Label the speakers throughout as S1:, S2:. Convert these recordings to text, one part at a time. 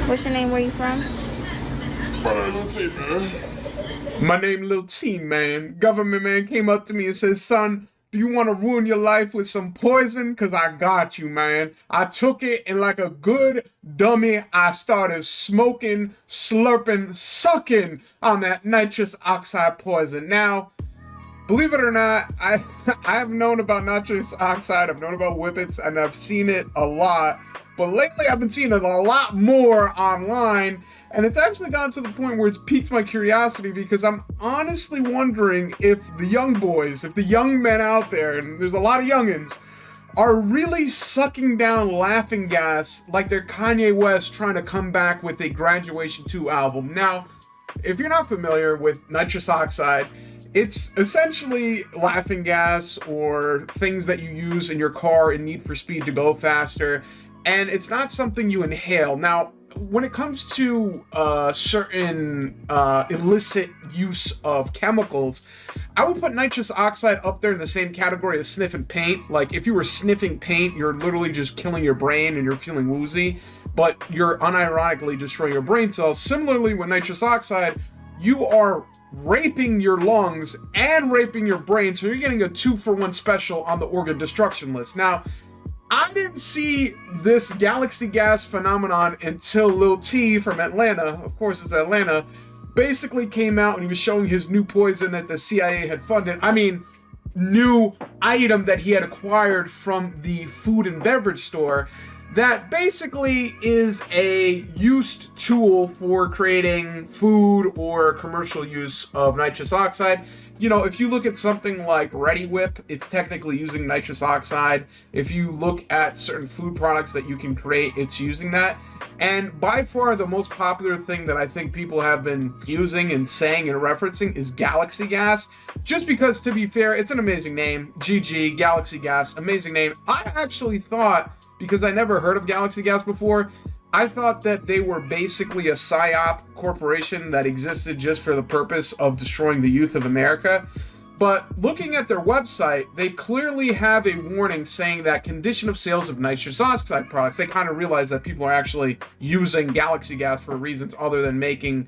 S1: What's your name? Where you from?
S2: My name Lil T, man. Government man came up to me and said, son, do you want to ruin your life with some poison? Cause I got you, man. I took it and like a good dummy, I started smoking, slurping, sucking on that nitrous oxide poison. Now, believe it or not, I've known about nitrous oxide, I've known about whippets, and I've seen it a lot. But lately I've been seeing it a lot more online, and it's actually gotten to the point where it's piqued my curiosity because I'm honestly wondering if the young boys, if the young men out there, and there's a lot of youngins, are really sucking down laughing gas like they're Kanye West trying to come back with a Graduation 2 album. Now, if you're not familiar with nitrous oxide, it's essentially laughing gas or things that you use in your car in Need for Speed to go faster. And it's not something you inhale. Now, when it comes to certain illicit use of chemicals, I would put nitrous oxide up there in the same category as sniffing paint. Like, if you were sniffing paint, you're literally just killing your brain and you're feeling woozy, but you're unironically destroying your brain cells. Similarly, with nitrous oxide, you are raping your lungs and raping your brain, so you're getting a 2-for-1 special on the organ destruction list. Now, I didn't see this galaxy gas phenomenon until Lil T from Atlanta, of course it's Atlanta, basically came out and he was showing his new poison that the CIA had funded. I mean, new item that he had acquired from the food and beverage store that basically is a used tool for creating food or commercial use of nitrous oxide. You know, if you look at something like Ready Whip, it's technically using nitrous oxide. If you look at certain food products that you can create, it's using that. And by far the most popular thing that I think people have been using and saying and referencing is Galaxy Gas. Just because, to be fair, it's an amazing name. GG, Galaxy Gas, amazing name. I actually thought, because I never heard of Galaxy Gas before, I thought that they were basically a PSYOP corporation that existed just for the purpose of destroying the youth of America. But looking at their website, they clearly have a warning saying that condition of sales of nitrous oxide products. They kind of realize that people are actually using Galaxy Gas for reasons other than making,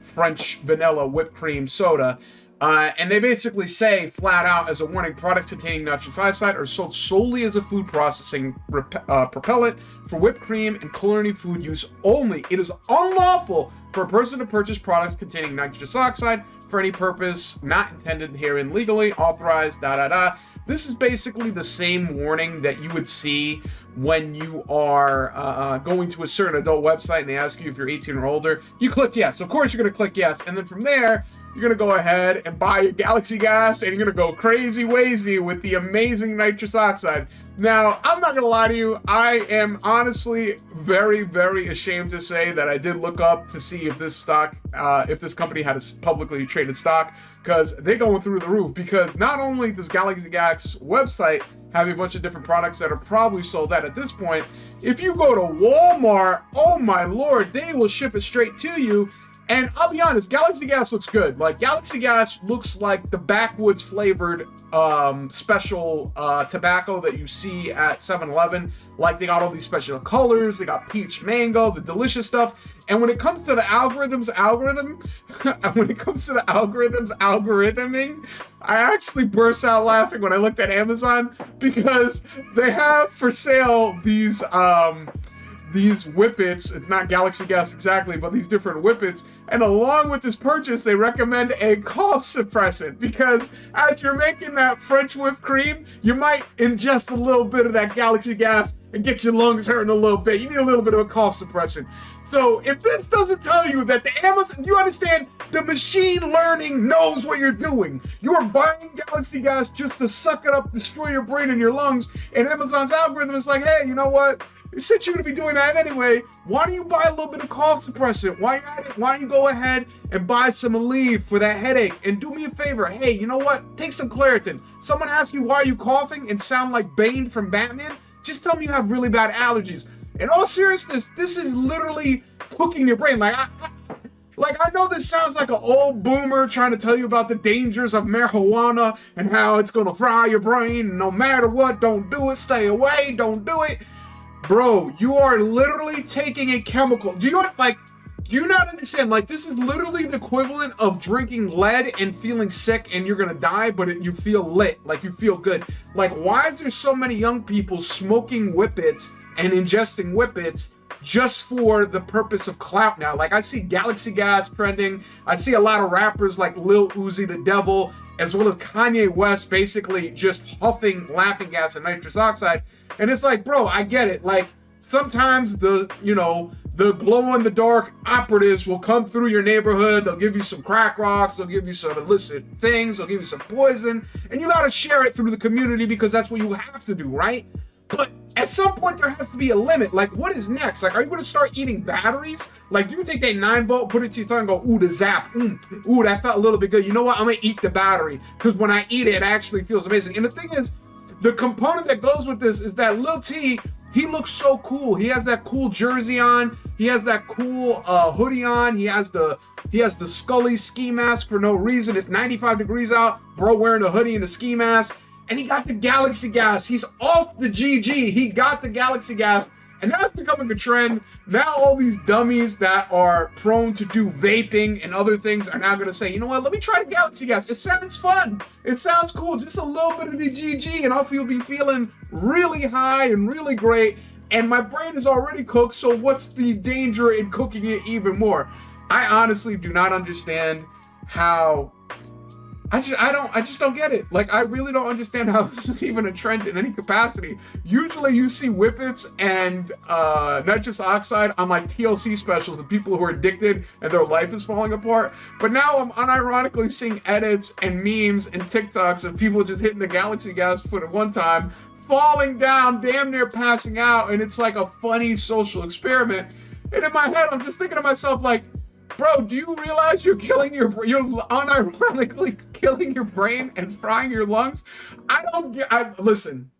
S2: French vanilla whipped cream soda. And they basically say flat out as a warning, products containing nitrous oxide are sold solely as a food processing propellant for whipped cream and culinary food use only. It is unlawful for a person to purchase products containing nitrous oxide for any purpose not intended herein legally authorized, This is basically the same warning that you would see when you are going to a certain adult website and they ask you if you're 18 or older. You click yes. Of course you're going to click yes. And then from there, you're going to go ahead and buy your Galaxy Gas and you're going to go crazy wazy with the amazing nitrous oxide. Now, I'm not going to lie to you. I am honestly very, very ashamed to say that I did look up to see if this stock, if this company had a publicly traded stock, because they're going through the roof. Because not only does Galaxy Gas website have a bunch of different products that are probably sold at this point, if you go to Walmart, oh my lord, they will ship it straight to you. And I'll be honest, Galaxy Gas looks good. Like, Galaxy Gas looks like the backwoods flavored special tobacco that you see at 7-Eleven. Like, they got all these special colors, they got peach mango, the delicious stuff. And when it comes to the algorithming, I actually burst out laughing when I looked at Amazon because they have for sale these whippets. It's not Galaxy Gas exactly, but these different whippets. And along with this purchase, they recommend a cough suppressant because as you're making that French whipped cream, you might ingest a little bit of that Galaxy Gas and get your lungs hurting a little bit. You need a little bit of a cough suppressant. So if this doesn't tell you that the Amazon, you understand, the machine learning knows what you're doing. You're buying Galaxy Gas just to suck it up, destroy your brain and your lungs, and Amazon's algorithm is like, hey, you know what? Since you're going to be doing that anyway, why don't you buy a little bit of cough suppressant? Why don't you go ahead and buy some Aleve for that headache? And do me a favor. Hey, you know what? Take some Claritin. Someone asks you why are you coughing and sound like Bane from Batman? Just tell me you have really bad allergies. In all seriousness, this is literally cooking your brain. Like, I know this sounds like an old boomer trying to tell you about the dangers of marijuana and how it's going to fry your brain. No matter what, don't do it. Stay away. Don't do it. Bro, you are literally taking a chemical. Do you not understand? Like, this is literally the equivalent of drinking lead and feeling sick and you're gonna die, but you feel lit, like you feel good. Like, why is there so many young people smoking whippets and ingesting whippets just for the purpose of clout now? Like, I see Galaxy Gas trending. I see a lot of rappers like Lil Uzi the Devil, as well as Kanye West, basically just huffing laughing gas and nitrous oxide. And it's like, bro, I get it. Like, sometimes the glow-in-the-dark operatives will come through your neighborhood. They'll give you some crack rocks. They'll give you some illicit things. They'll give you some poison. And you got to share it through the community because that's what you have to do, right? But at some point, there has to be a limit. Like, what is next? Like, are you going to start eating batteries? Like, do you take that 9-volt, put it to your tongue, and go, ooh, the zap. Ooh, that felt a little bit good. You know what? I'm going to eat the battery because when I eat it, it actually feels amazing. And the thing is, the component that goes with this is that Lil T, he looks so cool. He has that cool jersey on. He has that cool hoodie on. He has the Scully ski mask for no reason. It's 95 degrees out. Bro wearing a hoodie and a ski mask. And he got the Galaxy Gas. He's off the GG. He got the Galaxy Gas. And now it's becoming a trend. Now all these dummies that are prone to do vaping and other things are now going to say, you know what, let me try the Galaxy Gas. It sounds fun. It sounds cool. Just a little bit of the GG and I'll be feeling really high and really great. And my brain is already cooked, so what's the danger in cooking it even more? I honestly do not understand how... I just don't get it. Like, I really don't understand how this is even a trend in any capacity. Usually you see whippets and nitrous oxide on like TLC specials of people who are addicted and their life is falling apart. But now I'm unironically seeing edits and memes and TikToks of people just hitting the Galaxy Gas foot at one time, falling down, damn near passing out, and it's like a funny social experiment. And in my head, I'm just thinking to myself, like, bro, do you realize you're you're unironically killing your brain and frying your lungs? Listen,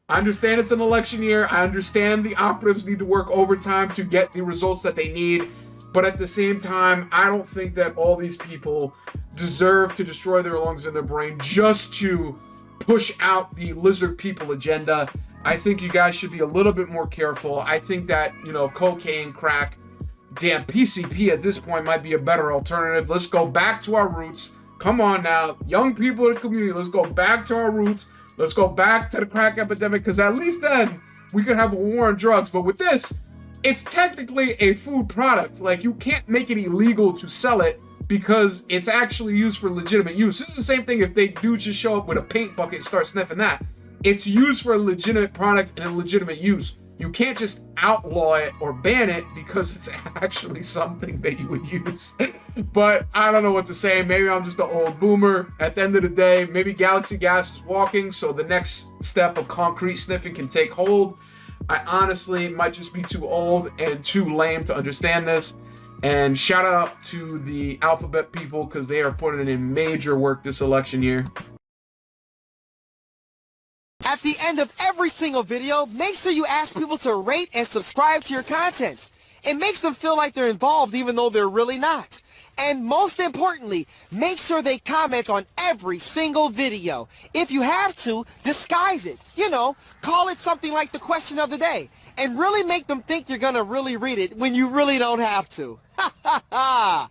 S2: I understand it's an election year. I understand the operatives need to work overtime to get the results that they need. But at the same time, I don't think that all these people deserve to destroy their lungs and their brain just to push out the lizard people agenda. I think you guys should be a little bit more careful. I think that, cocaine, crack, damn, PCP at this point might be a better alternative. Let's go back to our roots. Come on now, young people in the community, let's go back to our roots. Let's go back to the crack epidemic, because at least then we could have a war on drugs. But with this, it's technically a food product. Like, you can't make it illegal to sell it because it's actually used for legitimate use. This is the same thing if they do just show up with a paint bucket and start sniffing that. It's used for a legitimate product and a legitimate use. You can't just outlaw it or ban it because it's actually something that you would use. But I don't know what to say. Maybe I'm just an old boomer. At the end of the day, maybe Galaxy Gas is walking, so the next step of concrete sniffing can take hold. I honestly might just be too old and too lame to understand this. And shout out to the Alphabet people, because they are putting in major work this election year.
S1: At the end of every single video, make sure you ask people to rate and subscribe to your content. It makes them feel like they're involved even though they're really not. And most importantly, make sure they comment on every single video. If you have to, disguise it. Call it something like the question of the day. And really make them think you're gonna really read it when you really don't have to. Ha ha ha!